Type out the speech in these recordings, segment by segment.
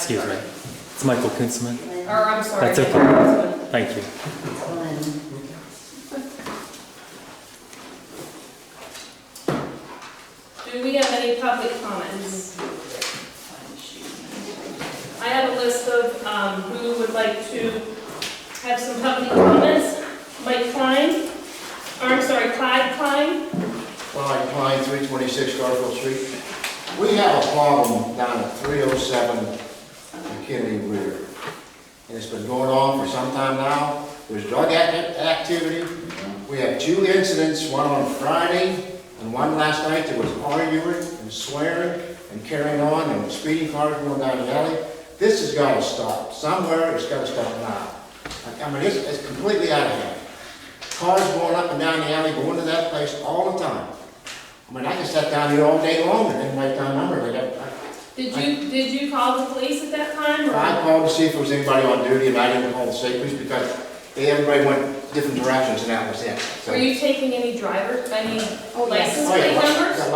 Excuse me. It's Michael Kunzman. Or, I'm sorry. That's okay. Thank you. Do we have any public comments? I have a list of who would like to have some public comments. Mike Klein, or I'm sorry, Clyde Klein. Clyde Klein, 326 Garfield Street. We have a problem down at 307 McKinney Rear. And it's been going on for some time now. There's drug activity. We have 2 incidents, one on Friday and one last night. There was arguing and swearing and carrying on and speeding cars going down the alley. This has got to stop. Somewhere it's got to stop now. I mean, it's completely out of hand. Cars going up and down the alley, going to that place all the time. I mean, I can sit down here all day long and then write down numbers. Did you call the police at that time? Or? I called to see if there was anybody on duty, and I didn't call the state police because everybody went different directions, and that was it. So, Were you taking any license yes. plate numbers? Got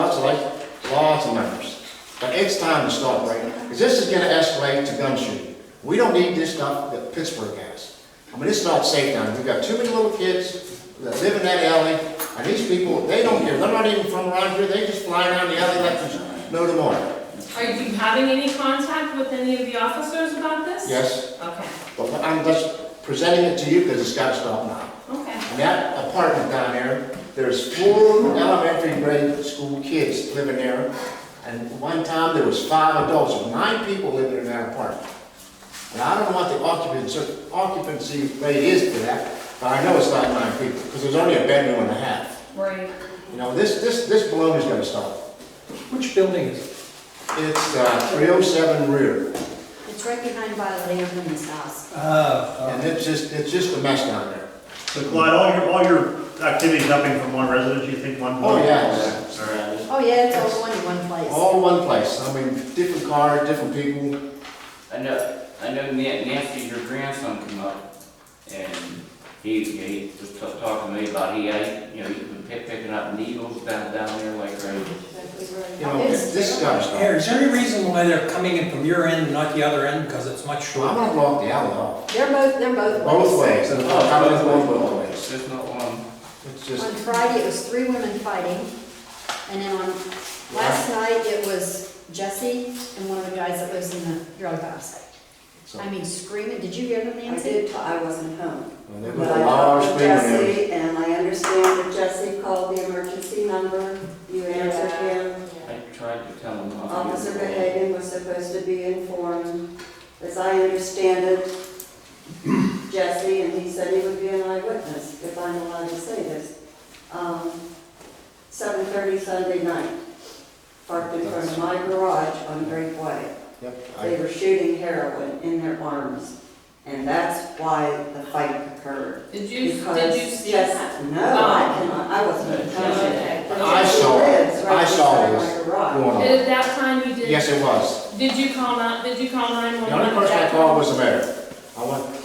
lots of numbers. But it's time to stop right now, because this is going to escalate to gun shooting. We don't need this stuff that Pittsburgh has. I mean, it's not safe down here. We've got too many little kids that live in that alley, and these people, they don't care. They're not even from around here. They just fly down the alley like there's no tomorrow. Are you having any contact with any of the officers about this? Yes. Okay. But I'm just presenting it to you because it's got to stop now. Okay. And that apartment down there, there's 4 elementary grade school kids living there. And one time there was 5 adults, so 9 people living in that apartment. And I don't know what the occupancy rate is for that, but I know it's not 9 people, because there's only a bedroom and a half. Right. You know, this balloon is going to stop. Which building is it? It's 307 Rear. It's right behind Violet Anthony's house. And it's just a mess down there. So Clyde, all your activities happening from one residence, you think one? Oh, yeah. Oh, yeah, it's all one in one place. All one place. I mean, different cars, different people. I know Nancy, your grandson came up, and he was talking to me about he's been picking up needles down there like crazy. You know, this got to stop. Is there any reason why they're coming in from your end, not the other end, because it's much I'm shorter? going to block the alley off. They're both Both ways. I'm going both ways. There's not one. It's On just, Friday, it was 3 women fighting. And then on last night, it was Jesse and one of the guys that lives in the drug house. so, I mean, screaming. Did you hear them, I Nancy? did, I wasn't home. and there But was I a lot of talked to screaming there. Jesse, and I understand that Jesse called the emergency number. You answered him. I tried to tell him. Officer Behagan was supposed to be informed. As I understand it, Jesse, and he said he would be an eyewitness, if I'm allowed to say this. 7:30 Sunday night, parked in front of my garage on Drake Way. Yep. They were shooting heroin in their arms, and that's why the fight occurred. Did you Because see Jess- that? No, I cannot, I wasn't Okay. attention. I saw it. I saw this going on. At that time you did. Yes, it was. Did you call 911? The only person I called was the mayor.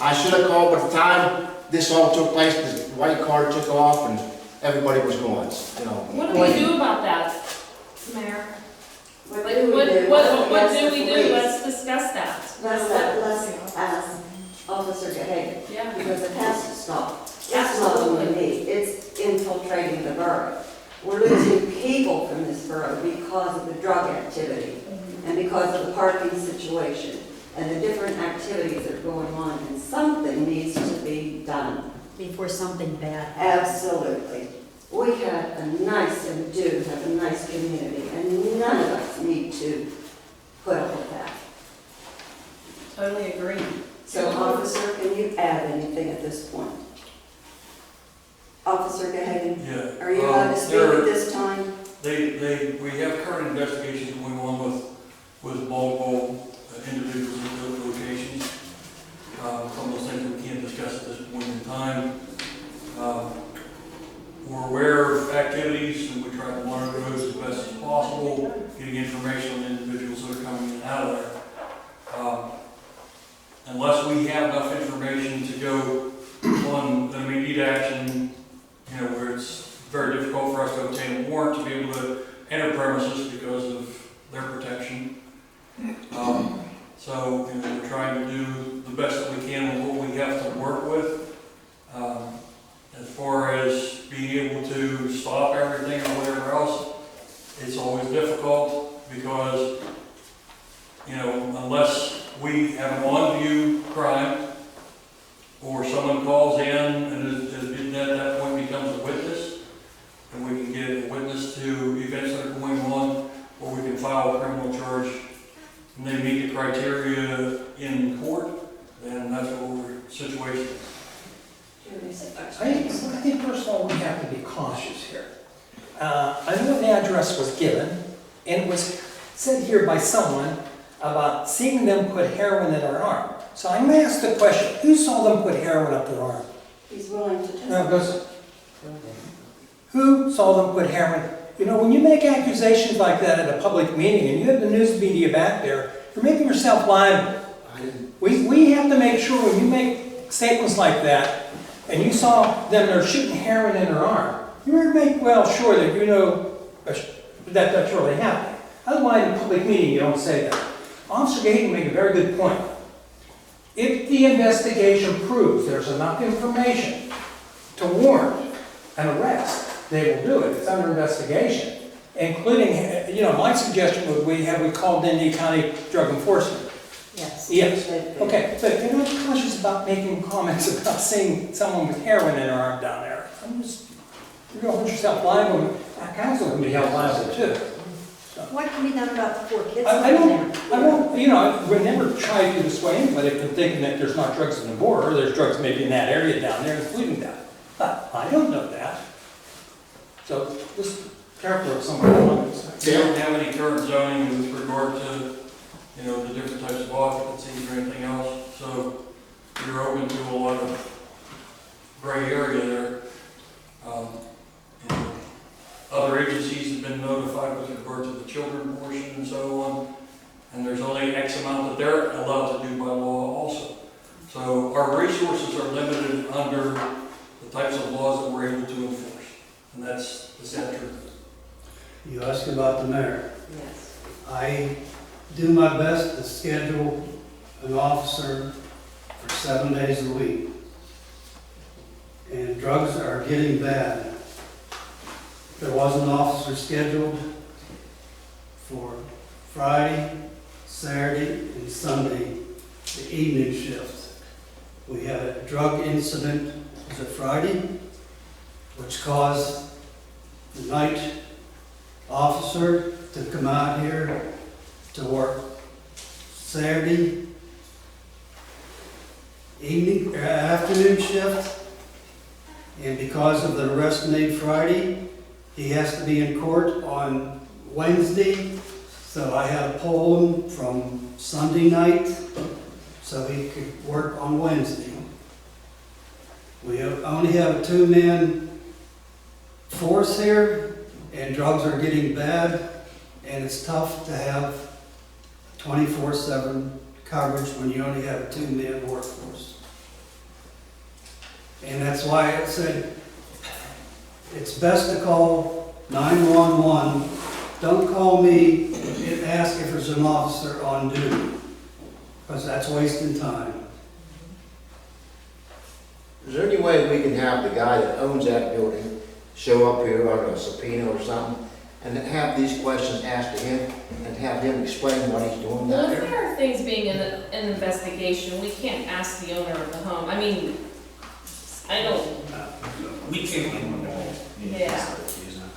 I should have called, but at the time this all took place, this white car took off and everybody was going, you know. What do we do about that, Mayor? What Like, do we what do? do we do? Police. Let's discuss that. Let's ask Officer Gehagen, Yeah. because it has to stop. It's not only me, it's infiltrating the borough. We're losing people from this borough because of the drug activity and because of the parking situation and the different activities that are going on, and something needs to be done. Before something bad happens. Absolutely. We have a nice, and do have a nice community, and none of us need to put up with that. Totally agree. So, officer, can you add anything at this point? Officer Gehagen, Yeah. are you allowed to speak at this time? We have current investigations going on with multiple individuals in those locations. Some of those things we can't discuss at this point in time. We're aware of activities and we try to monitor those as best as possible, getting information on individuals that are coming in and out of there. Unless we have enough information to go on an immediate action, where it's very difficult for us to obtain a warrant to be able to enter premises because of their protection. So, you know, unless we have an on-view crime, or someone calls in and at that point becomes a witness, and we can get a witness to events that are going on, or we can file a criminal charge, and they meet the criteria in court, then that's what we're situation. I think first of all, we have to be cautious here. I know the address was given, and it was said here by someone about seeing them put heroin in their arm. So I'm going to ask the question, who saw them put heroin up their arm? He's willing to testify. No, because who saw them put heroin? You know, when you make accusations like that at a public meeting and you have the news media back there, you're making yourself liable. We have to make sure when you make statements like that and you saw them, they're shooting heroin in their arm, you better make well sure that you know that that's really happening. Otherwise, in a public meeting, you don't say that. Officer Gayton made a very good point. If the investigation proves there's enough information to warrant an arrest, they will do it. It's under investigation, including, you know, my suggestion would we called in the county drug enforcement. Yes. Yes. Okay, but you're not cautious about making comments about seeing someone with heroin in their arm down there. You're going to put yourself liable. Our council can be held liable too. What can be done about the 4 kids? I don't, you know, I would never try to dissuade anybody from thinking that there's not drugs on the border, there's drugs maybe in that area down there, including that. But I don't know that. So just careful of some of the comments. We don't have any current zoning with regard to, you know, the different types of occupancies or anything else, so you're open to a lot of gray area there. And other agencies have been notified with regard to the children portion and so on, and there's only X amount that they're allowed to do by law also. So our resources are limited under the types of laws that we're able to enforce, and that's the sad truth. You asked about the mayor. Yes. I do my best to schedule an officer for 7 days a week. And drugs are getting bad. There was an officer scheduled for Friday, Saturday, and Sunday, the evening shift. We had a drug incident, was it Friday, which caused the night officer to come out here to work Saturday evening, afternoon shift. And because of the arrest made Friday, he has to be in court on Wednesday. So I had to pull him from Sunday night so he could work on Wednesday. We only have a 2-man force here, and drugs are getting bad, and it's tough to have 24/7 coverage when you only have a 2-man workforce. And that's why I said it's best to call 911. Don't call me and ask if there's an officer on duty, because that's wasting time. Is there any way we can have the guy that owns that building show up here on a subpoena or something, and have these questions asked to him, and have him explain what he's doing Well, down if there? there are things being in an investigation, we can't ask the owner of the home. I mean, I don't, We can't get involved. yeah.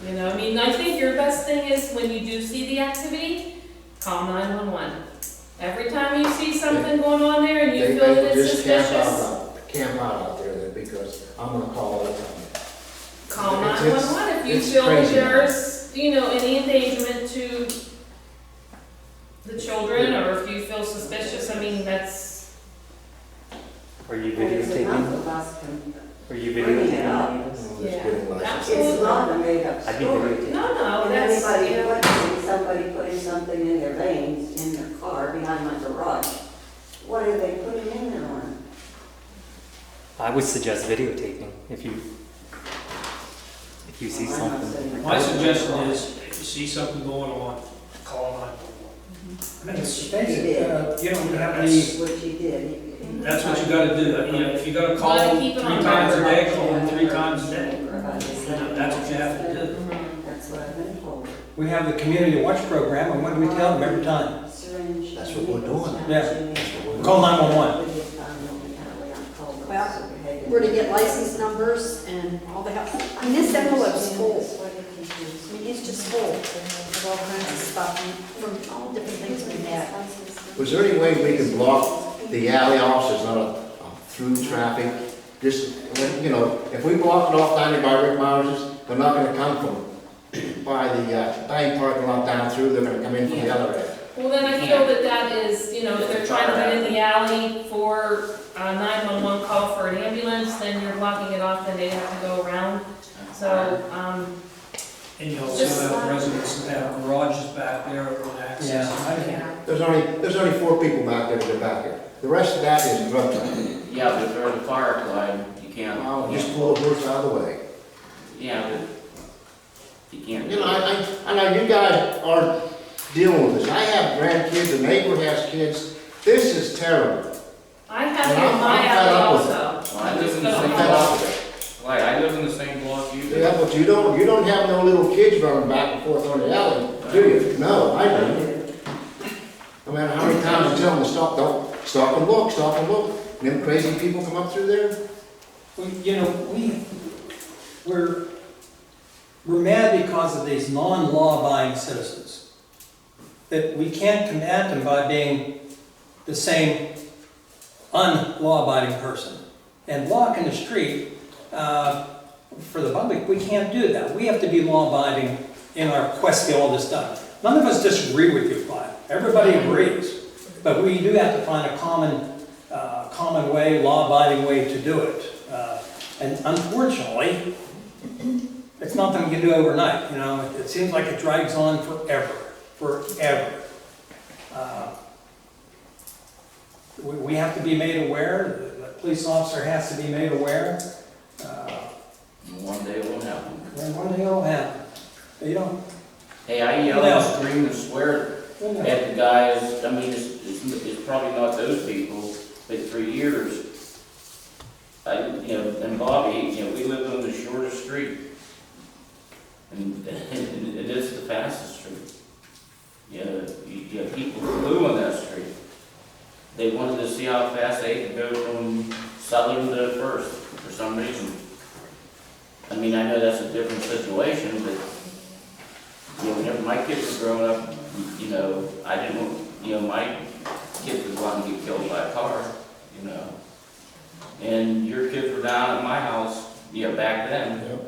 You know, I mean, I think your best thing is when you do see the activity, call 911. Every time you see something going on there and you They feel that could it's just suspicious, camp out there then, because I'm gonna call all the time. call It's- 911. If you it's feel that crazy. there's, you know, any endangerment to the children, or if you feel suspicious, I mean, that's, Are you And it's enough videotaping? of us can Are you bring it up. videotaping this? We're just Yeah, getting licensed. absolutely. It's not a made-up I'd be story. videotaping. no, And that's, anybody you know, witnessing somebody putting something in their veins, in their car, behind my garage, what are they putting in there on? I would suggest videotaping if you see I'm not something. saying- My suggestion is, if you see something going on, call 911. I mean, it's basic, you don't have any, Which he did. That's what you gotta do. You know, if you gotta call Gotta them keep it 3 on times a day, record. call them 3 times a day. That's That's what you have to do. That's what I've been told. we have the community watch program, and what do we tell them every time? Syringe. That's what we're doing. Yeah. Call 911. Well, we're to get license numbers and all the help. I mean, this envelope's full. I mean, it's just full of all kinds of stuff from all different things we had. Was there any way we could block the alley off so it's not a through traffic? Just, you know, if we block it off down there by Rick Myers's, they're not gonna come from by the bank parking lot down through, they're gonna come in from the other end. Well, then I feel that that is, you know, if they're trying to get in the alley for a 911 call for an ambulance, then you're blocking it off, then they have to go around. So, And you also have residents that have garages back there with access. Yeah. There's only 4 people back there that are back there. The rest of that is drug traffic. Yeah, but if there's a fire, Clyde, you can't. I'll just pull the horse out of the way. Yeah, but you can't. You know, I know you guys are dealing with this. I have grandkids, the neighbor has kids. This is terrible. I have And it in I'm my fed alley up with also. Well, I live in the I'm same fed up block. with it. Like, I live in the same block you do. Yeah, but you don't have no little kids running back and forth on the alley, do you? No, I don't. No matter how many times I tell them to stop, don't, stop and look, stop and look. And them crazy people come up through there. You know, we're mad because of these non-law-abiding citizens. That we can't combat them by being the same unlaw-abiding person. And blocking the street, for the public, we can't do that. We have to be law-abiding in our quest to get all this done. None of us disagree with you, Clyde. Everybody agrees. But we do have to find a common way, law-abiding way to do it. And unfortunately, it's nothing we can do overnight. You know, it seems like it drags on forever. We have to be made aware. The police officer has to be made aware. One day it won't happen. And one day it'll happen. You know. Hey, I yell and scream and swear at the guys. I mean, it's probably not those people, but for years, and Bobby, we lived on the shortest street. And it is the fastest street. You have people flew on that street. They wanted to see how fast they could go from Southern to First for some reason. I mean, I know that's a different situation, but, whenever my kids were growing up, I didn't want, my kids would go out and get killed by a car, And your kids were down at my house, back then. Yep.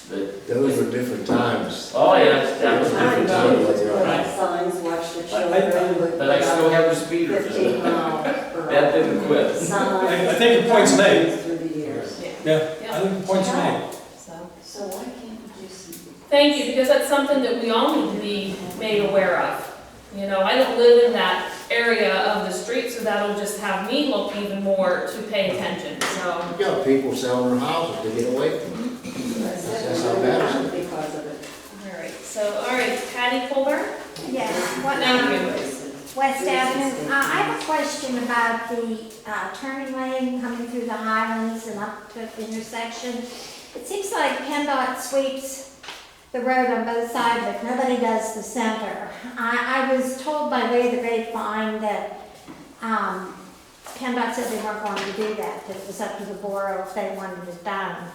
But Those were different times. oh yeah, that was different time. Right. Signs, watch the children. But I still have the speeders. 15 miles per hour. That didn't quit. I think the point's made. Through the years. Yeah, I think the point's made. So why can't you do something? Thank you, because that's something that we all need to be made aware of. I don't live in that area of the street, so that'll just have me look even more to pay attention, so. You got people selling their houses to get away from it. That's how bad it is. Because of it. All right, Patty Colbert? Yes, Thank you. West Avenue. I have a question about the turning lane coming through the Highlands and up to the intersection. It seems like PennDOT sweeps the road on both sides, but nobody does the center. I was told by way of the grapevine that PennDOT said they weren't going to do that, that it was up to the borough if they wanted it done.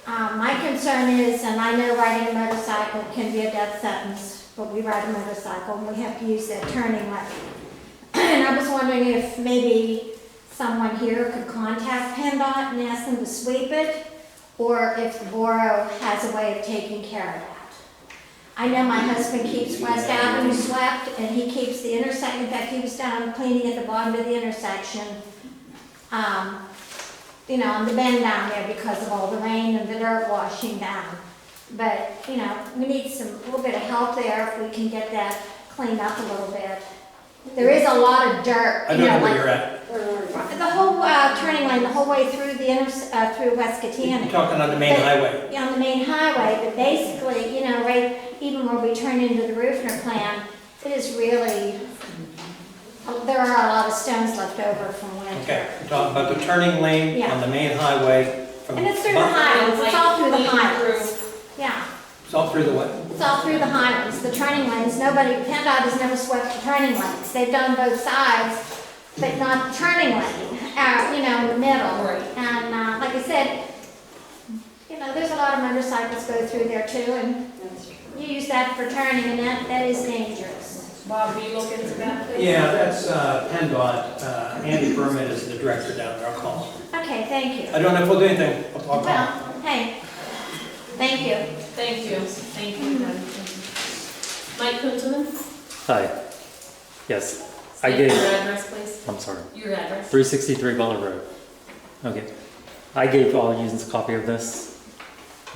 My concern is, and I know riding a motorcycle can be a death sentence, but we ride a motorcycle and we have to use that turning lane. And I was wondering if maybe someone here could contact PennDOT and ask them to sweep it, or if the borough has a way of taking care of that. I know my husband keeps West Avenue swept, and he keeps the intersection, in fact, he was down cleaning at the bottom of the intersection, on the bend down there because of all the rain and the dirt washing down. But, we need a little bit of help there if we can get that cleaned up a little bit. There is a lot of dirt. I don't know where you're at. The whole turning lane, the whole way through through West Catania. You're talking on the main highway. Yeah, on the main highway, but basically, right, even where we turn into the Rufner plan, it is really, there are a lot of stones left over from winter. Okay, you're talking about the turning lane on the main highway from. And it's through the highlands, it's all through the highlands. Yeah. It's all through the what? It's all through the Highlands, the turning lanes. PennDOT has never swept the turning lanes. They've done both sides, but not the turning lane, in the middle. Right. And like I said, there's a lot of motorcycles go through there too, and you use that for turning, and that is dangerous. Bob, will you look into that, please? Yeah, that's PennDOT. Andy Berman is the director down there. I'll call him. Okay, thank you. I don't know if we'll do anything. I'll call him. Well, hey, thank you. Thank you, thank you. Mike Kunzelman? Hi. Yes, I State gave, your address, please. I'm sorry, Your address. 363 Butler Road. Okay. I gave all users a copy of this.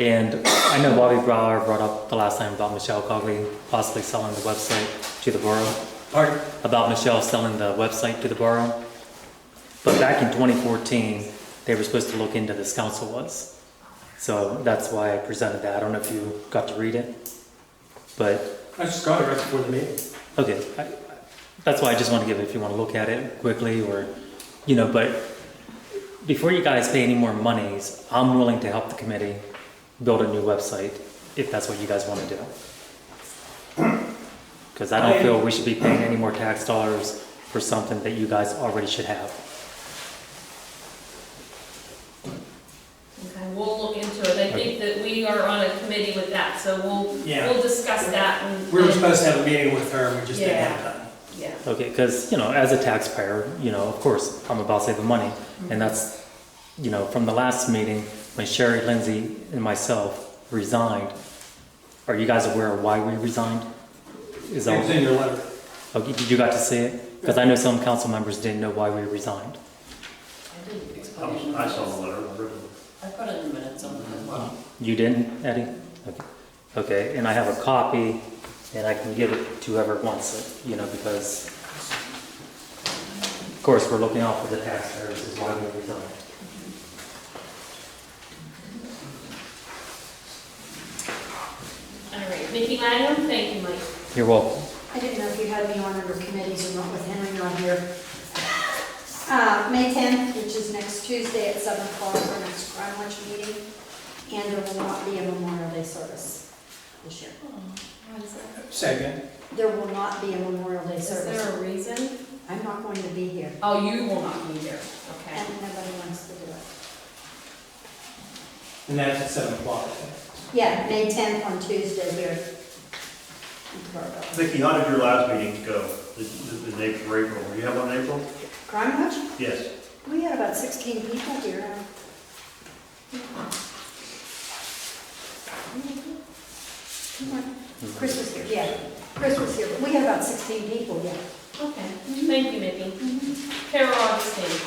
And I know Bobby Brower brought up the last time about Michelle Cogley possibly selling the website to the borough. Pardon? About Michelle selling the website to the borough. But back in 2014, they were supposed to look into this, council was. So that's why I presented that. I don't know if you got to read it, but. I just got it right before the meeting. Okay, that's why I just want to give it, if you want to look at it quickly or, but before you guys pay any more monies, I'm willing to help the committee build a new website if that's what you guys want to do. Because I don't feel we should be paying any more tax dollars for something that you guys already should have. Okay, we'll look into it. I think that we are on a committee with that, so Yeah. we'll discuss that. And We were supposed to have a meeting with her, and we just didn't have time. Yeah. Okay, because, as a taxpayer, of course, I'm about saving money. And that's, from the last meeting, when Sherry, Lindsay, and myself resigned, are you guys aware of why we resigned? Is that It's in your letter. Okay, did you got to see it? Because I know some council members didn't know why we resigned. I saw the letter. I put it in the minutes on that. You didn't, Eddie? Okay. Okay, and I have a copy, and I can give it to whoever wants it, because, of course, we're looking out for the taxpayers is why we resigned. All right, Vicki Langham, thank you, Mike. You're welcome. I didn't know if you had me on under committees or not with Henry on here. May 10th, which is next Tuesday at 7 o'clock, our next crime watch meeting, and there will not be a Memorial Day service this year. Why is that? Say again. There will not be a Memorial Day Is service. there a reason? I'm not going to be here, Oh, you will not be here, okay. and nobody wants to do it. And that's at 7 o'clock. I think. Yeah, May 10th on Tuesday here. in Carville. Vicki, how did your last meeting go? In April, were you have one in April? Crime watch? Yes. We had about 16 people here. Chris was here, yeah. Chris was here, but we had about 16 people, yeah. Okay, thank you, Vicki. Carol Augustine.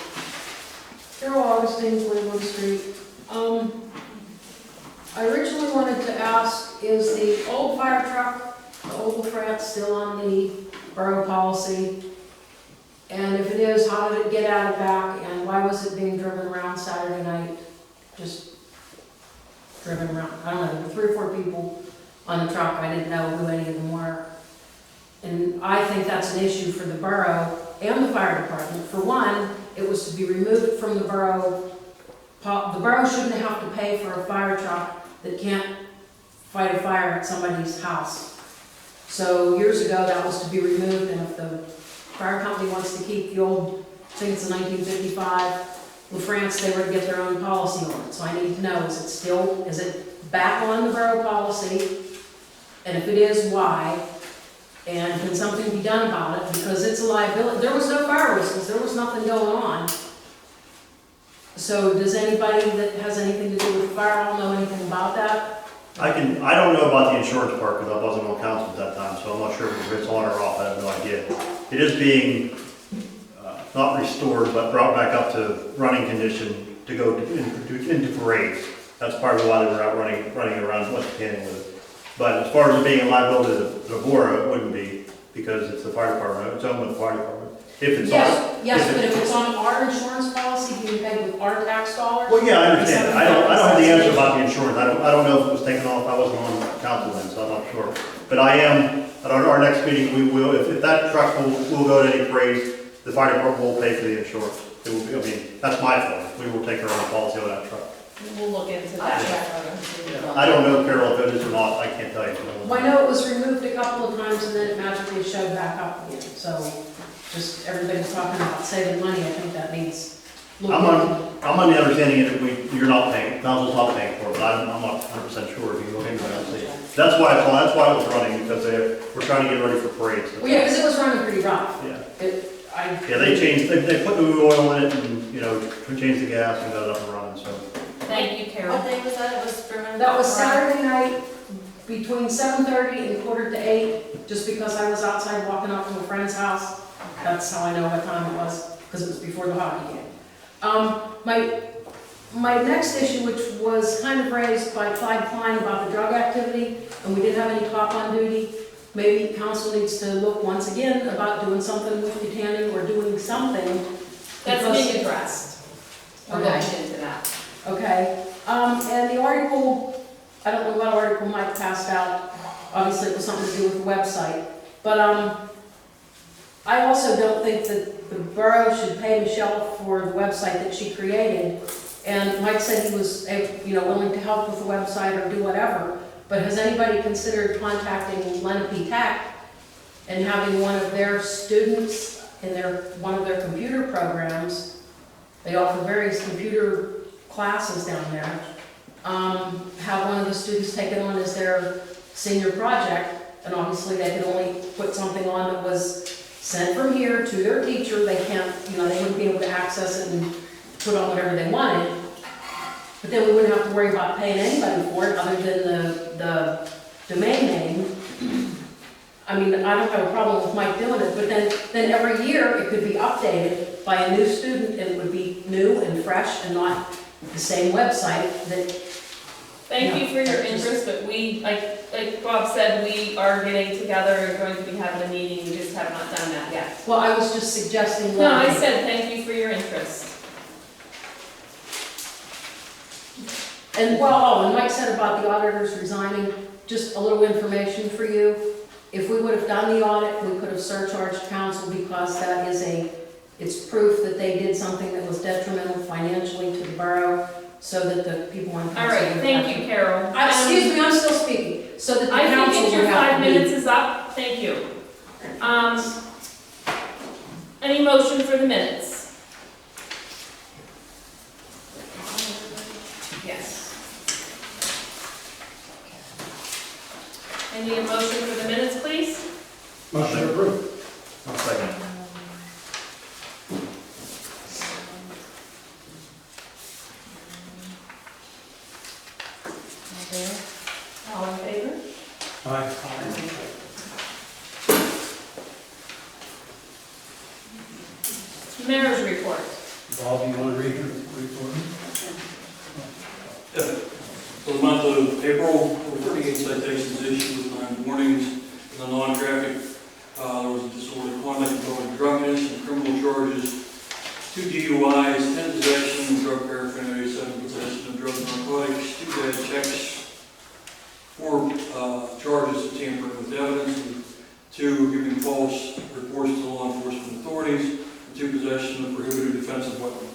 Carol Augustine, 41 Street. I originally wanted to ask, is the old fire truck, the old France, still on the borough policy? And if it is, how did it get out of back, and why was it being driven around Saturday night? Just driven around, I don't know, there were 3 or 4 people on the truck, I didn't know who any of them were. And I think that's an issue for the borough and the fire department. For one, it was to be removed from the borough. The borough shouldn't have to pay for a fire truck that can't fight a fire at somebody's house. So years ago, that was to be removed, and if the fire company wants to keep the old, I think it's a 1955, LaFrance, they were to get their own policy on it. So I need to know, is it back on the borough policy? And if it is, why? And can something be done about it? Because it's a liability. There was no fire whistles, there was nothing going on. So does anybody that has anything to do with fire hall know anything about that? I don't know about the insurance part because I wasn't on council at that time, so I'm not sure if it's on or off, I have no idea. It is being, not restored, but brought back up to running condition to go into parades. That's partly why they were out running around West Canyon with it. But as far as it being a liability to the borough, it wouldn't be, because it's the fire department, it's owned by the fire department. If it's Yes, but if it's on our insurance policy, being paid with our tax dollars? Well, yeah, I understand. I don't have the answer about the insurance. I don't know if it was taken off. I wasn't on council then, so I'm not sure. But I am, at our next meeting, we will, if that truck will go to any parades, the fire department will pay for the insurance. It will be, that's my fault. We will take our own policy on that truck. We'll look into that. I don't know, Carol, if it is or not, I can't tell you. Well, I know it was removed a couple of times and then it magically showed back up again, so just everybody's talking about saving money, I think that needs looking. I'm on the understanding that you're not paying, council's not paying for it, but I'm not 100% sure if you look into that. See. That's why it was running, because we're trying to get ready for parades. Well, yeah, because it was running pretty rough. Yeah. Yeah, They put new oil in it and, changed the gas and got it up and running, so. Thank you, Carol. What day was that? It was from? That was Saturday night between 7:30 and 7:45, just because I was outside walking up to a friend's house. That's how I know what time it was, because it was before the hockey game. My next issue, which was kind of raised by Clyde Klein about the drug activity, and we didn't have any cop on duty, maybe council needs to look once again about doing something with detainment or doing something. That's being addressed. We're Okay. looking into that. Okay, and the article, I don't know what article Mike passed out, obviously it was something to do with the website, but I also don't think that the borough should pay Michelle for the website that she created, and Mike said he was, willing to help with the website or do whatever, but has anybody considered contacting Lenape Tech and having one of their students in one of their computer programs? They offer various computer classes down there, have one of the students take it on as their senior project, and obviously they could only put something on that was sent from here to their teacher. They can't, they wouldn't be able to access it and put on whatever they wanted. But then we wouldn't have to worry about paying anybody for it other than the domain name. I mean, I don't have a problem with Mike doing it, but then every year it could be updated by a new student, and it would be new and fresh and not the same website that. Thank you for your interest, but we, like Bob said, we are getting together and going to be having a meeting, we just have not done that yet. Well, I was just suggesting. No, I said thank you for your interest. And Mike said about the auditors resigning, just a little information for you. If we would have done the audit, we could have surcharged council, because that is it's proof that they did something that was detrimental financially to the borough, so that the people on council. All right, thank you, Carol. Excuse me, I'm still speaking, so that the I council think would your have 5 to be. minutes is up, thank you. Any motion for the minutes? Yes. Any motion for the minutes, please? Motion approved. One second. All in favor? Aye. Mayor's report. Bob, you want to read your report? For the month of April, there were 38 citations issued with 9 warnings. In the non-traffic, there was a disorderly conduct involving drunkenness and criminal charges, 2 DUIs, 10 possession of drug paraphernalia, 7 possession of drug narcotics, 2 bad checks, 4 charges of tampering with evidence, and 2 giving false reports to law enforcement authorities, and 2 possession of prohibited offensive weapons.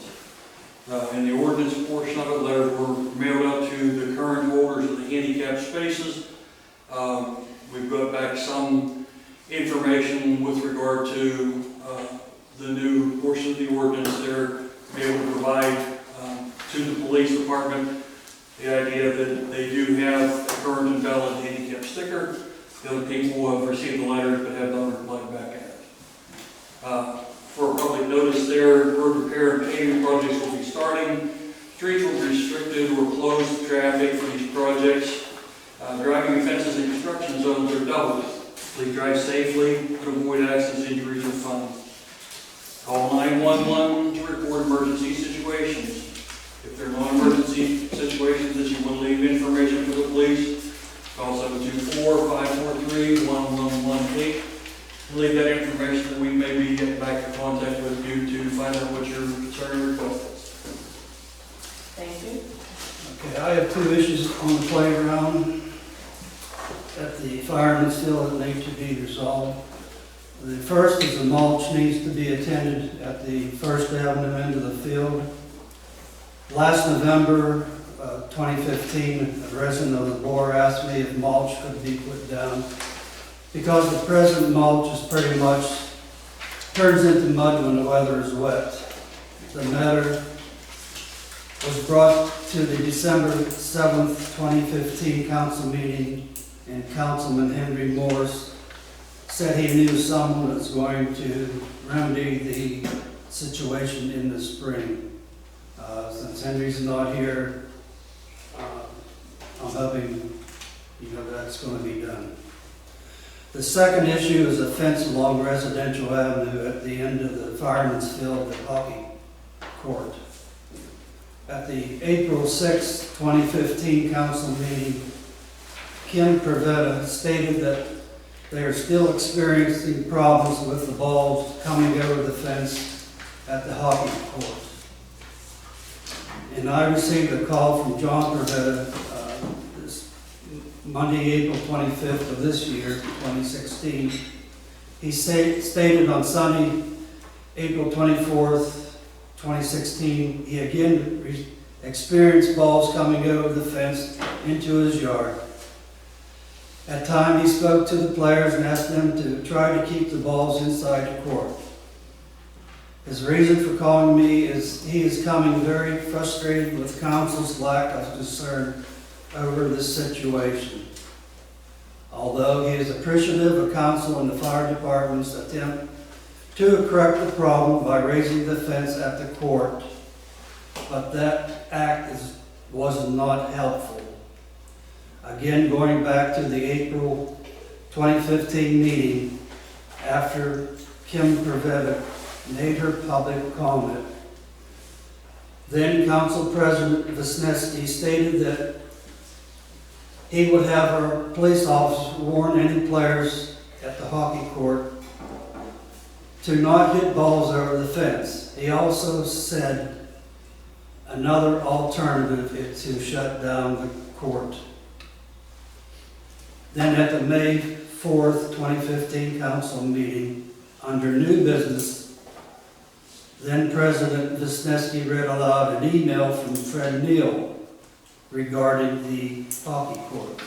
In the ordinance portion of it, letters were mailed out to the current holders of the handicapped spaces. We've got back some information with regard to the new portion of the ordinance there, be able to provide to the police department the idea that they do have a current and valid handicap sticker. The other people have received the letters but have not replied back at it. For public notice there, road repair and paving projects will be starting. Streets will be restricted or closed to traffic for these projects. Driving offenses and construction zones are doubled. Please drive safely and avoid accidents, injuries, or fun. Call 911 to report emergency situations. If there are non-emergency situations that you want to leave information for the police, call 724-543-1118. Leave that information that we may be getting back in contact with you to find out what your concern or request is. Thank you. Okay, I have 2 issues on the playground at the fireman's field that need to be resolved. The first is the mulch needs to be attended at the First Avenue end of the field. Last November, 2015, a resident of the borough asked me if mulch could be put down because the present mulch is pretty much turns into mud when the weather is wet. The matter was brought to the December 7th, 2015 council meeting, and Councilman Henry Morse said he knew someone was going to remedy the situation in the spring. Since Henry's not here, I'm hoping, that's going to be done. The second issue is a fence along Residential Avenue at the end of the Fireman's Field, the hockey court. At the April 6, 2015 council meeting, Kim Prevetta stated that they are still experiencing problems with the balls coming over the fence at the hockey court. And I received a call from John Prevetta this Monday, April 25th of this year, 2016. He stated on Sunday, April 24th, 2016, he again experienced balls coming over the fence into his yard. At times, he spoke to the players and asked them to try to keep the balls inside the court. His reason for calling me is he is coming very frustrated with council's lack of concern over this situation. Although he is appreciative of council and the fire department's attempt to correct the problem by raising the fence at the court, but that act was not helpful. Again, going back to the April 2015 meeting, after Kim Prevetta made her public comment, then Council President Wisniewski stated that he would have our police officers warn any players at the hockey court to not hit balls over the fence. He also said another alternative is to shut down the court. Then at the May 4th, 2015 council meeting, under new business, then President Wisniewski read aloud an email from Fred Neal regarding the hockey court.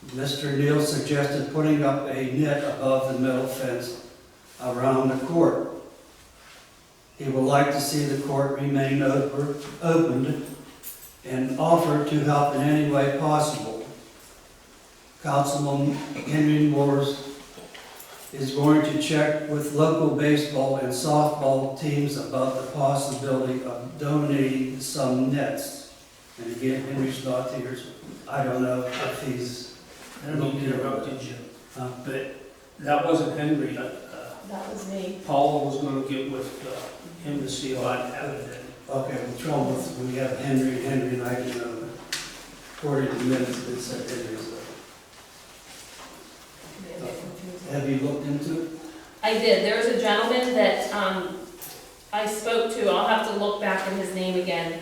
Mr. Neal suggested putting up a net above the metal fence around the court. He would like to see the court remain opened and offered to help in any way possible. Councilman Henry Morse is going to check with local baseball and softball teams about the possibility of donating some nets. And again, Henry's not here, so I don't know if he's... I don't mean to interrupt you, Jim, Huh? but that wasn't Henry. That was me. Paula was gonna get with him to see about having it. Okay, the trouble with, we have Henry and I can know, according to the minutes, it said Henry, so. Have you looked into it? I did. There was a gentleman that I spoke to, I'll have to look back at his name again,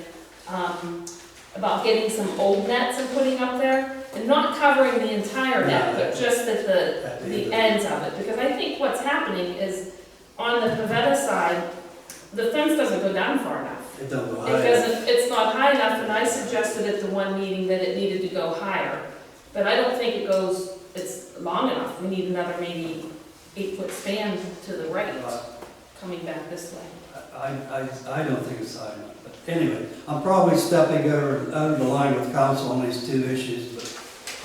about getting some old nets and putting up there, and not covering the entire net, but just at the ends of it. Because I think what's happening is, on the Pavetta side, the fence doesn't go down far enough. It don't go It high. doesn't, it's not high enough, and I suggested at the one meeting that it needed to go higher. But I don't think it's long enough. We need another maybe 8-foot span to the right, coming back this way. I don't think it's high enough. But anyway, I'm probably stepping over the line with council on these two issues, but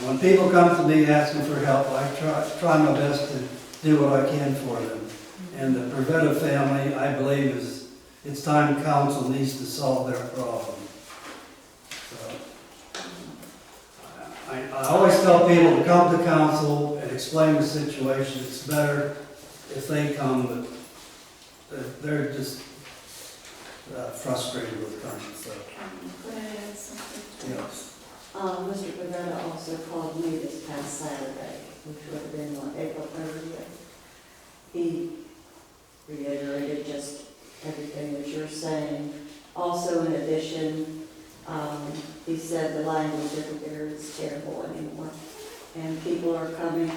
when people come to me asking for help, I try my best to do what I can for them. And the Prevetta family, I believe, it's time council needs to solve their problem. So, I always tell people to come to council and explain the situation. It's better if they come, but they're just frustrated with current, so. Yes. Mr. Pavetta also called me this past Saturday, which would have been on April 30th. He reiterated just everything that you're saying. Also, in addition, he said the language over there is terrible anymore. And people are coming,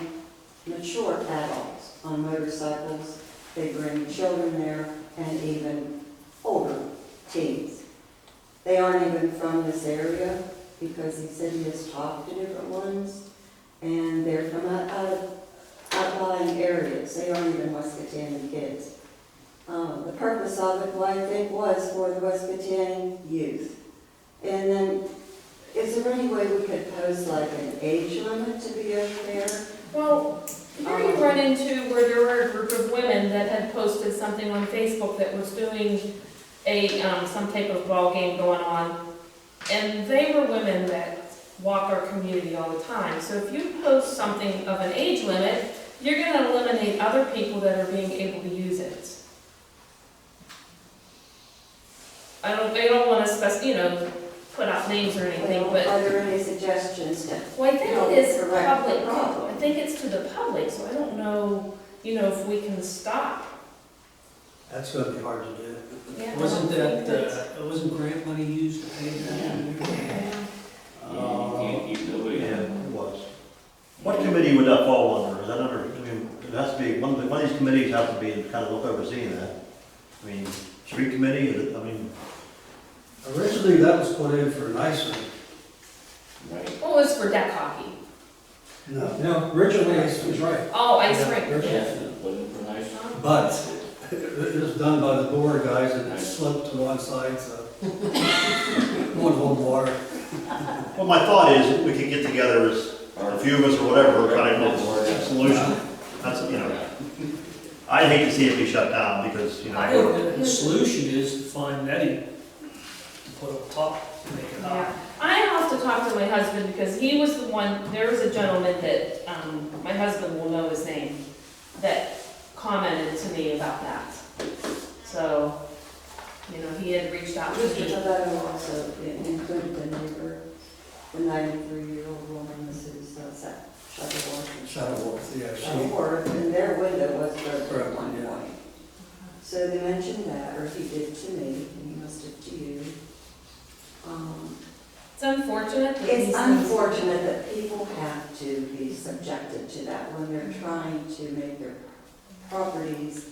mature adults on motorcycles. They bring children there and even older teens. They aren't even from this area, because he said he has talked to different ones, and they're from outlying areas. They aren't even Weskatanian kids. The purpose of it, well, I think, was for the Weskatanian youth. And then, is there any way we could post like an age limit to be over there? Well, here you run into where there were a group of women that had posted something on Facebook that was doing a, some type of ball game going on. And they were women that walk our community all the time. So if you post something of an age limit, you're gonna eliminate other people that are being able to use it. They don't wanna put out names or anything, but, Are there any suggestions to? well, I think it is Correct. public, I think it's to the public, so I don't know, if we can stop. That's gonna be hard to do. Yeah, Wasn't I don't think that, wasn't grant money used to pay that? that's- You can't keep nobody. Yeah, it was. What committee would that fall under? Is that under, it has to be, one of these committees has to be kind of look overseeing that. I mean, street committee, is it, Originally, that was put in for an ice rink. Right. Well, it was for deck hockey. No. No, originally, it was right. Oh, ice Yeah, rink. originally. Yes, it wasn't for nice. But it was done by the board guys and it sloped to one side, so won't hold water. well, my thought is we could get together as a few of us or whatever, try to come up with a solution. That's, I hate to see it be shut down because, I think the solution is to find netting to put on top, to make it Yeah, high. I have to talk to my husband because he was the one, there was a gentleman that, my husband will know his name, that commented to me about that. So, he had reached out to Mr. me. Tovetto also included the neighbor, the 93-year-old woman, Mrs. Shuttleworth. Shuttleworth, yeah, Shuttleworth, and their window was broken at Broken, one yeah. point. So they mentioned that, or he did to me, and he must have to you. It's unfortunate. that It's these things- unfortunate that people have to be subjected to that when they're trying to make their properties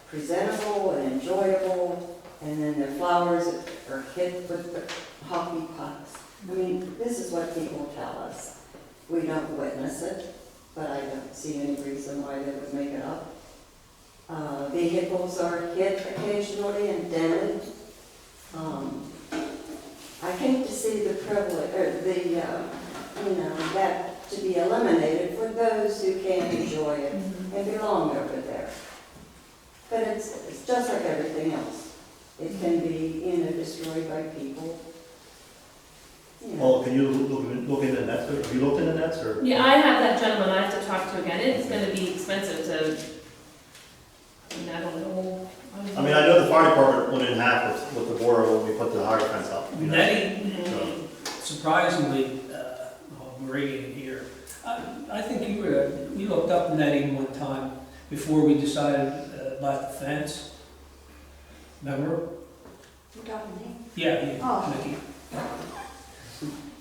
presentable and enjoyable, and then their flowers are hit with the hockey pucks. I mean, this is what people tell us. We don't witness it, but I don't see any reason why they would make it up. Vehicles are hit occasionally and dented. I hate to see the privilege, or that to be eliminated for those who can't enjoy it and belong over there. But it's just like everything else. It can be, destroyed by people. well, can you look into nets? Have you looked into nets or? Yeah, I have that gentleman I have to talk to again. It's gonna be expensive to, I don't know. I mean, I know the fire department went in half with the borough when we put the higher fence up. Netting, Mhm. surprisingly, Marie in here, I think you looked up netting one time before we decided about the fence. Remember? You're talking to me? Yeah, you, Oh. Nikki.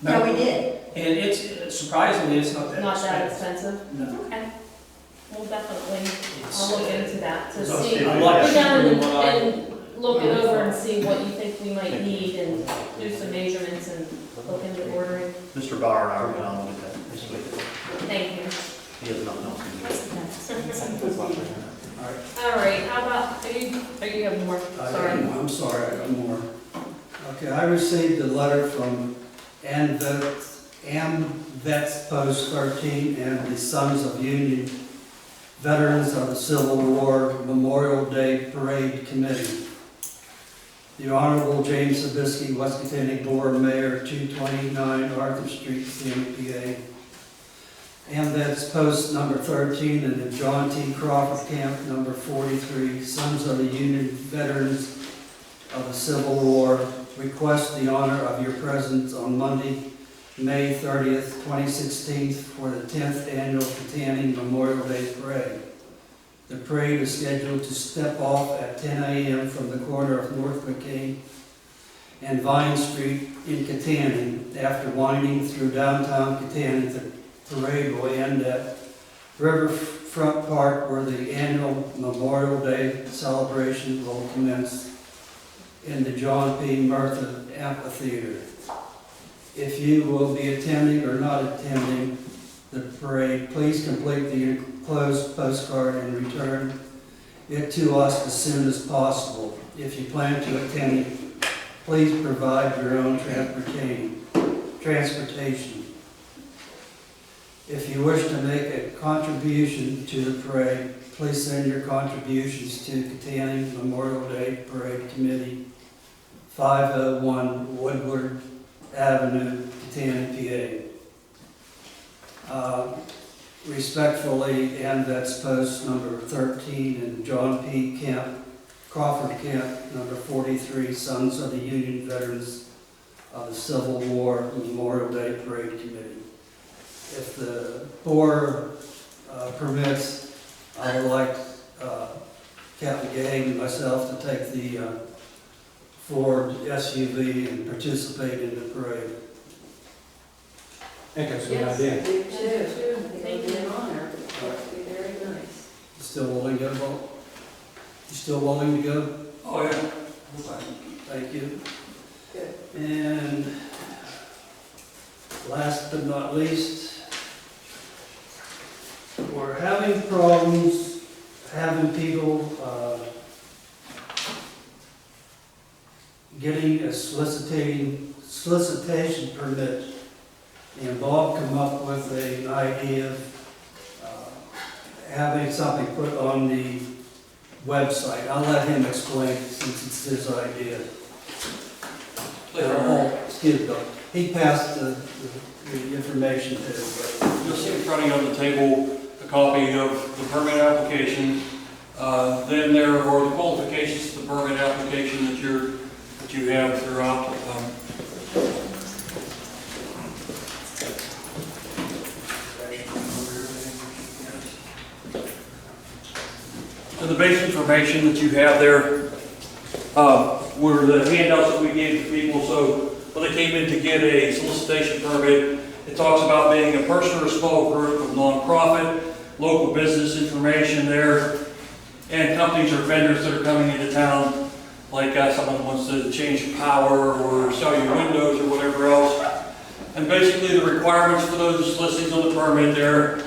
Yeah, we did. And it's, surprisingly, it's not that Not that expensive. expensive? No. Okay. Well, definitely, It's, I'll look into that to I'll see. see. A lot Go down cheaper than what I. and look it over and see what you think we might need and do some measurements and look into ordering. Mr. Bauer and I are going to look at it this week. Thank you. He has nothing else to do. All right, how about, you have more? Sorry. I'm sorry, I got more. Okay, I received a letter from AMVETS Post 13 and the Sons of Union Veterans of the Civil War Memorial Day Parade Committee. The Honorable James Sabisky, Weskatanic Board Mayor, 229 Arthur Street, CMPA. AMVETS Post number 13 and the John T. Crawford Camp number 43, Sons of the Union Veterans of the Civil War, request the honor of your presence on Monday, May 30th, 2016, for the 10th Annual Katanning Memorial Day Parade. The parade is scheduled to step off at 10 a.m. from the corner of North McCain and Vine Street in Katanning. After winding through downtown Katanning, the parade will end at Riverfront Park, where the annual Memorial Day celebration will commence. in the John P. Murtha Amphitheater. If you will be attending or not attending the parade, please complete the enclosed postcard and return it to us as soon as possible. If you plan to attend, please provide your own transportation. If you wish to make a contribution to the parade, please send your contributions to Katanning Memorial Day Parade Committee, 501 Woodward Avenue, Katanning, PA. Respectfully, and that's post number 13 in John P. Camp, Crawford Camp, number 43, Sons of the Union Veterans of the Civil War Memorial Day Parade Committee. If the board permits, I would like Captain Gay and myself to take the Ford SUV and participate in the parade. I think that's a good Yes. idea. Me too. I think it'll be an honor. It'll be very nice. You still willing to go, Bob? You still willing to go? Oh, yeah. Thank you. Good. And last but not least, we're having problems having people getting a solicitation permit. And Bob come up with an idea of having something put on the website. I'll let him explain since it's his idea. Excuse me, he passed the information to everybody. You'll see in front of you on the table a copy of the permit application. Then there are the qualifications to the permit application that you have throughout. So the basic information that you have there were the handouts that we gave to people. So when they came in to get a solicitation permit, it talks about being a person or a small group of nonprofit, local business information there, and companies or vendors that are coming into town, like someone wants to change power or sell you windows or whatever else. And basically the requirements for those listings on the permit there,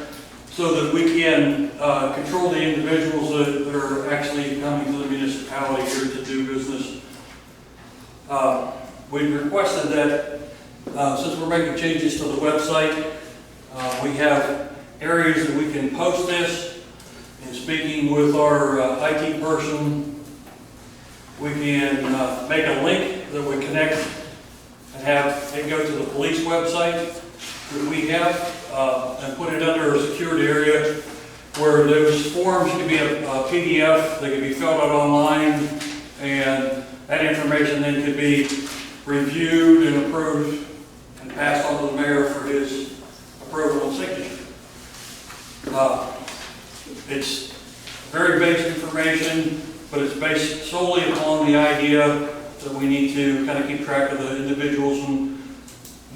so that we can control the individuals that are actually coming to the municipality here to do business. We requested that since we're making changes to the website, we have areas that we can post this. And speaking with our IT person, we can make a link that we connect and have it go to the police website that we have and put it under a secured area where those forms can be a PDF, they can be filled out online, and that information then could be reviewed and approved and passed on to the mayor for his approval and signature. It's very basic information, but it's based solely upon the idea that we need to kind of keep track of the individuals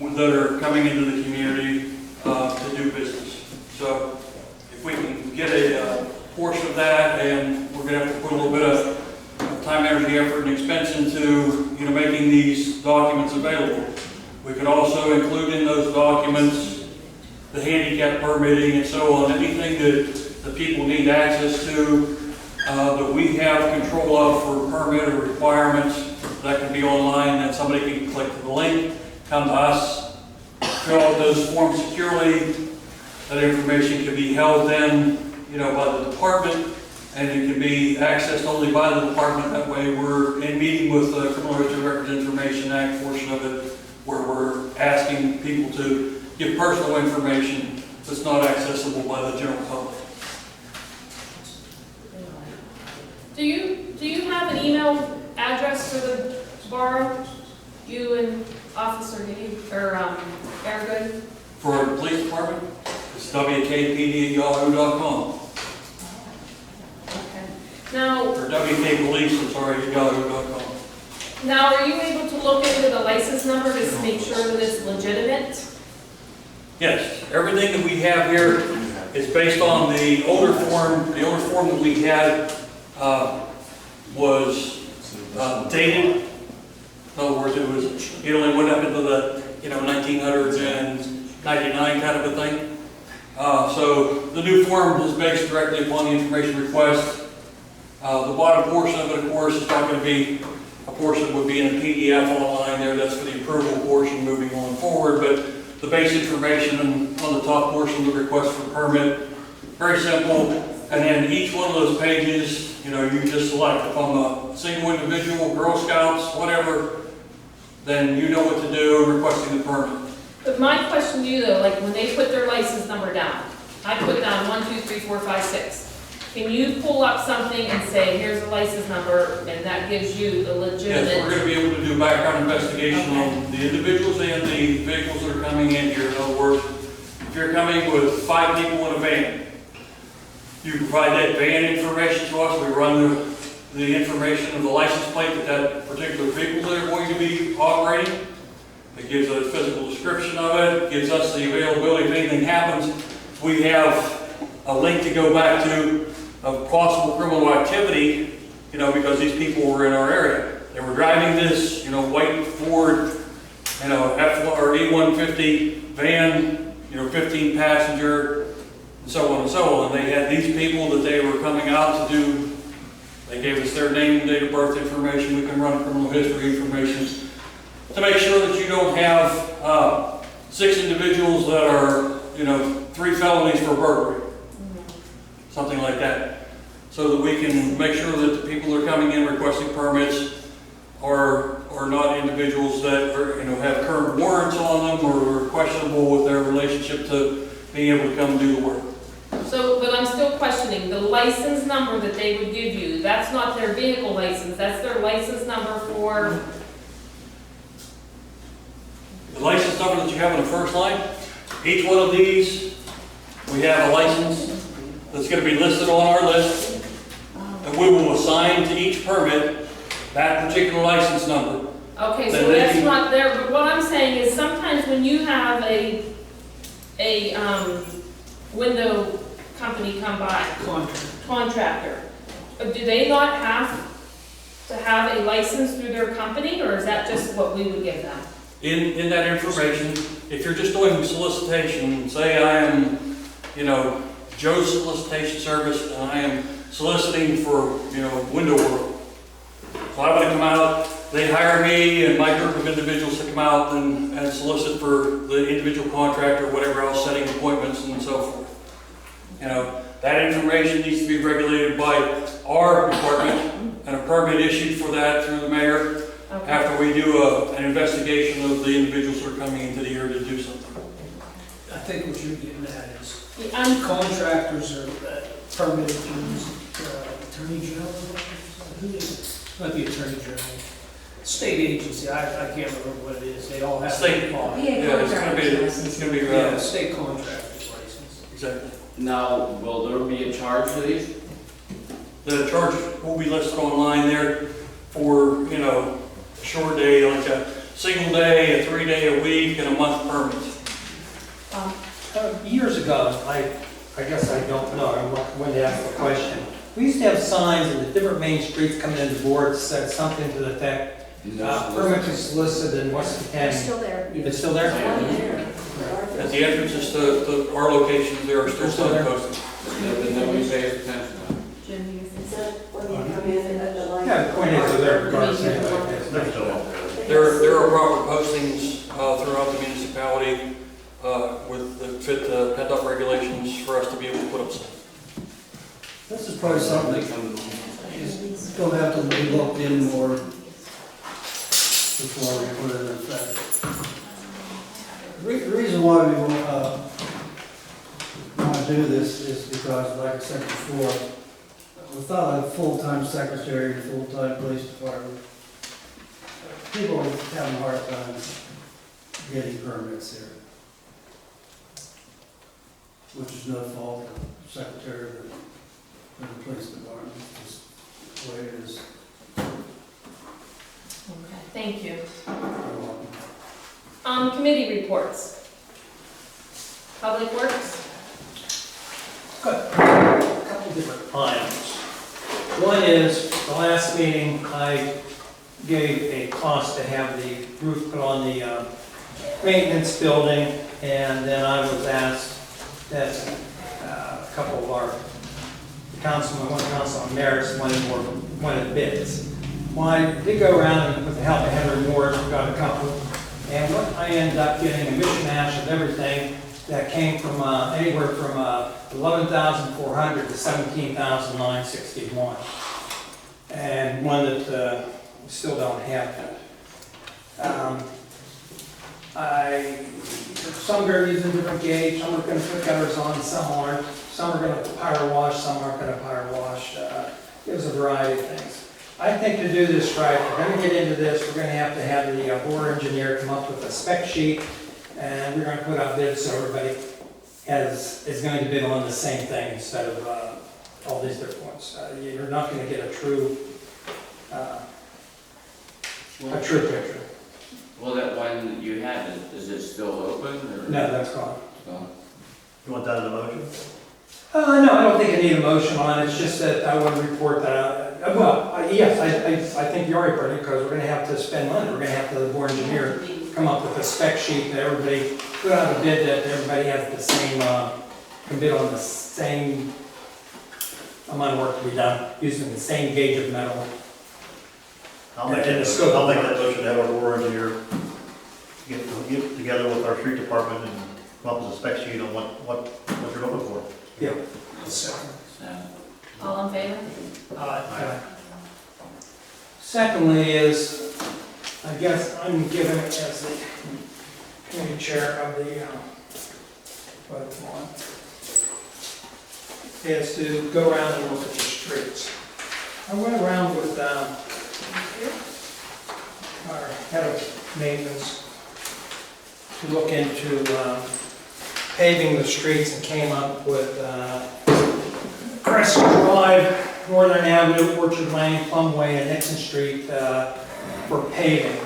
that are coming into the community to do business. So if we can get a portion of that, and we're going to have to put a little bit of time, energy, effort, and expense into making these documents available. We could also include in those documents the handicap permitting and so on, anything that the people need access to that we have control of for permit or requirements. That can be online, and somebody can click the link, come to us, fill out those forms securely. That information can be held then, by the department, and it can be accessed only by the department. That way we're in meeting with the Criminal Records Information Act portion of it, where we're asking people to give personal information that's not accessible by the general public. Do you have an email address for the borough? You and Officer Airgood? For the police department, it's WKPD@yahoo.com. Okay. Now, Or WKPolice, @yahoo.com. now, are you able to look into the license number to make sure that it's legitimate? Yes, everything that we have here is based on the older form. The older form that we had was dated. In other words, it only went up into the, 1999 kind of a thing. So the new form is based directly upon the information request. The bottom portion of it, of course, is not going to be a portion that would be in a PDF online there. That's for the approval portion moving on forward. But the base information on the top portion, the request for permit, very simple. And then each one of those pages, you just select if I'm a single individual, Girl Scouts, whatever, then you know what to do requesting the permit. But my question to you though, like when they put their license number down, I put down 1, 2, 3, 4, 5, 6. Can you pull up something and say, here's the license number, and that gives you the legitimate? Yes, we're going to be able to do background investigation on the individuals and the vehicles that are coming in here. In other words, if you're coming with 5 people in a van, you provide that van information to us. We run the information of the license plate that particular vehicle that are going to be operating. It gives a physical description of it, gives us the availability if anything happens. We have a link to go back to of possible criminal activity, because these people were in our area. They were driving this, white Ford, E150 van, 15 passenger, and so on and so on. And they had these people that they were coming out to do. They gave us their name and date of birth information. We can run criminal history information to make sure that you don't have 6 individuals that are, 3 felonies for burglary. Something like that. So that we can make sure that the people that are coming in requesting permits are not individuals that are, have current warrants on them or are questionable with their relationship to being able to come and do the work. So, but I'm still questioning, the license number that they would give you, that's not their vehicle license, that's their license number for? The license number that you have on the first line, each one of these, we have a license that's going to be listed on our list, and we will assign to each permit that particular license number. Okay, so that's not there, but what I'm saying is sometimes when you have a window company come by, contractor, do they not have to have a license through their company, or is that just what we would give them? In that information, if you're just doing solicitation, say I am, Joe's Solicitation Service, and I am soliciting for, Window World. So I would come out, they hire me and my group of individuals to come out and solicit for the individual contractor, whatever else, setting appointments and so forth. That information needs to be regulated by our department and a permit issued for that through the mayor. Okay. After we do an investigation of the individuals who are coming into the area to do something. I think what you're getting at is, I'm contractors are permitted to use Attorney General, who is it? Might be Attorney General. State agency, I can't remember what it is, they all have. State. to apply. Yeah, it's gonna be, Yeah, state contractor's license. exactly. Now, will there be a charge for these? The charge will be listed online there for, a short day, like a single day, a 3-day a week, and a month permit. Years ago, I guess I don't know, I wanted to ask the question. We used to have signs in the different main streets coming into boards that said something to the effect, permit to solicit in West They're County. still there. It's still there? At the entrances to our locations, there are still signs posted. Nobody pays attention to it. Is that when you come in at the light? Yeah, the point is, they're regardless anyway. They're still up there. There are proper postings throughout the municipality with the fit pent-up regulations for us to be able to put up signs. This is probably something that is going to have to be looked in more before we put it in effect. The reason why we want to do this is because, like I said before, without a full-time secretary and full-time police department, people are having a hard time getting permits here. Which is no fault of the secretary or the police department, it's just the way it is. Okay, thank you. You're welcome. Committee reports. Public Works? Got a couple different items. One is The last meeting, I gave a cost to have the roof put on the maintenance building, and then I was asked that a couple of our councilmen, one councilman Maris wanted bids. Well, I did go around and with the help of Henry Morris, we got a couple, and what I ended up getting a mishmash of everything that came from anywhere from 11,400 to 17,961, and one that we still don't have that. Some are using different gauge, some are going to put gutters on, some aren't. Some are going to power wash, some aren't going to power wash. There's a variety of things. I think to do this right, we're going to get into this, we're going to have the bore engineer come up with a spec sheet, and we're going to put out bids so everybody is going to bid on the same thing instead of all these different ones. You're not going to get a true picture. Well, that one that you had, is it still open or? No, that's gone. Gone. You want that in a motion? No, I don't think I need a motion on it, it's just that I want to report that, yes, I think you already put it, because we're going to have to spend money, we're going to have to, the board engineer, come up with a spec sheet that everybody, put out a bid that everybody has the same, can bid on the same amount of work to be done, using the same gauge of metal. I'll make And the that scope. motion to have our board engineer get together with our street department and come up with a spec sheet on what you're looking for. Yeah. So, All in favor? Secondly is, I guess I'm given as the committee chair of the, what it's on, is to go around and look at the streets. I went around with our head of maintenance to look into paving the streets and came up with Crescent Drive, Northern Avenue, Orchard Lane, Plum Way, and Nixon Street for paving.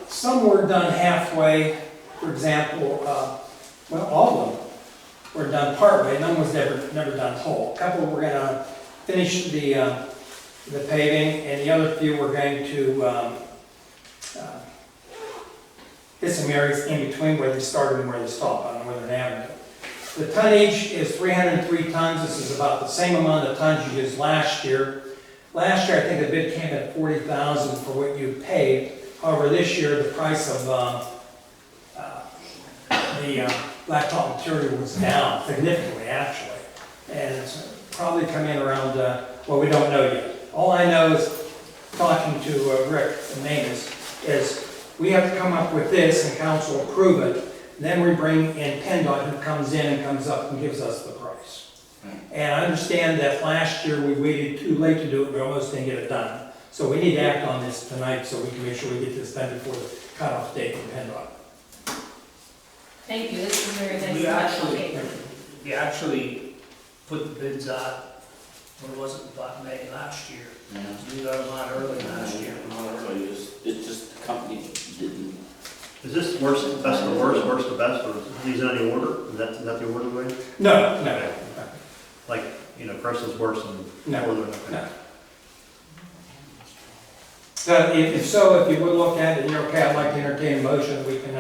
Some were done halfway, for example, well, all of them were done partway, none was never done whole. A couple were going to finish the paving, and the other few were going to hit some areas in between where they started and where they stopped on Northern Avenue. The tonnage is 303 tons. This is about the same amount of tons you used last year. Last year, I think the bid came at $40,000 for what you paid. However, this year, the price of the blacktop material was down significantly, actually. And it's probably come in around, well, we don't know yet. All I know is, talking to Rick, the maintenance, is we have to come up with this and council approve it. Then we bring in PennDOT, who comes in and comes up and gives us the price. And I understand that last year we waited too late to do it, we almost didn't get it done. So we need to act on this tonight so we can make sure we get this done before the cutoff date from PennDOT. Thank you, this is very nice. We actually put the bids out, when was it, about May last year? Yeah. We got them out early last year. Not early, it's just the company didn't. Is this worst, best to worst, worst to best, or is these in any order? Is that the order way? No. Like, Crescent's worse than No. Northern? No. So if so, if you would look at it, and you're okay, I'd like to entertain a motion that we can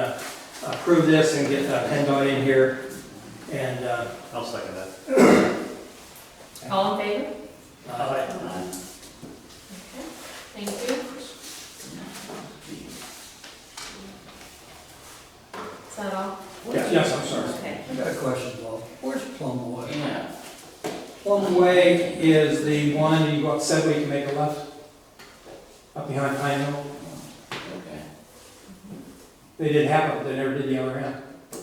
approve this and get PennDOT in here. And I'll second that. All in favor? Aye. Okay, thank you. Is that all? Yes, I'm sorry. Okay. I got a question, Bob. Where's Plum Way? Yeah. Plum Way is the one, you go up Sedgwick, you make a left, up behind Pine Hill. Okay. They did half of it, they never did the other end. I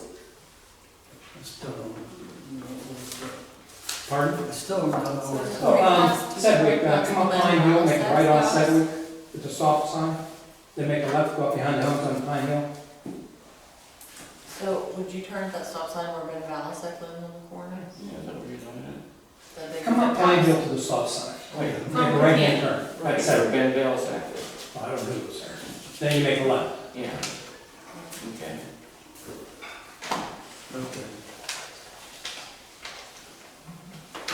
still don't know. Pardon? I still don't know. Oh, Sedgwick, come up Pine Hill, make a right on Sedgwick, with the stop sign. Then make a left, go up behind the house on Pine Hill. So would you turn at that stop sign where Ben Valasek lives in the corner? Yeah, is that what you're doing? The big Come up red Pine house? Hill to the stop sign. Make a right hand turn, right Sedgwick. Ben Bell's active. I don't know who was there. Then you make a left. Yeah. Okay. Okay.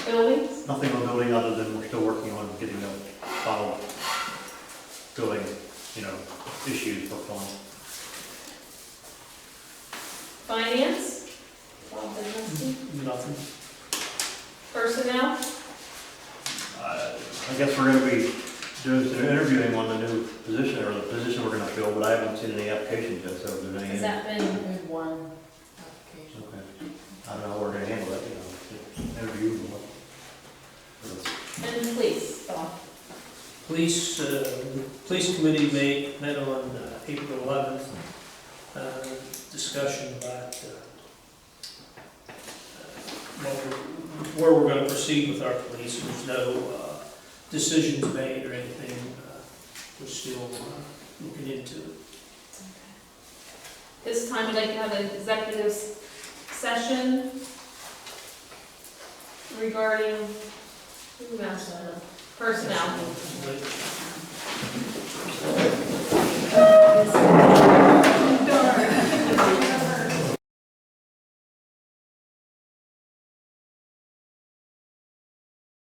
Buildings? Nothing on building other than we're still working on getting the final building, issues worked on. Finance? Bob and Rusty? Nothing. Personnel? I guess we're gonna be doing some interviewing on the new position, or the position we're gonna fill, but I haven't seen any applications yet, so if there's any. Has that been, We had one application. Okay. I don't know how we're gonna handle that, interview and what. and police, Bob? Police committee met on April 11th, discussion about where we're going to proceed with our police. There's no decisions made or anything. We're still looking into it. This time we'd like to have an executive session regarding, who else? Personnel.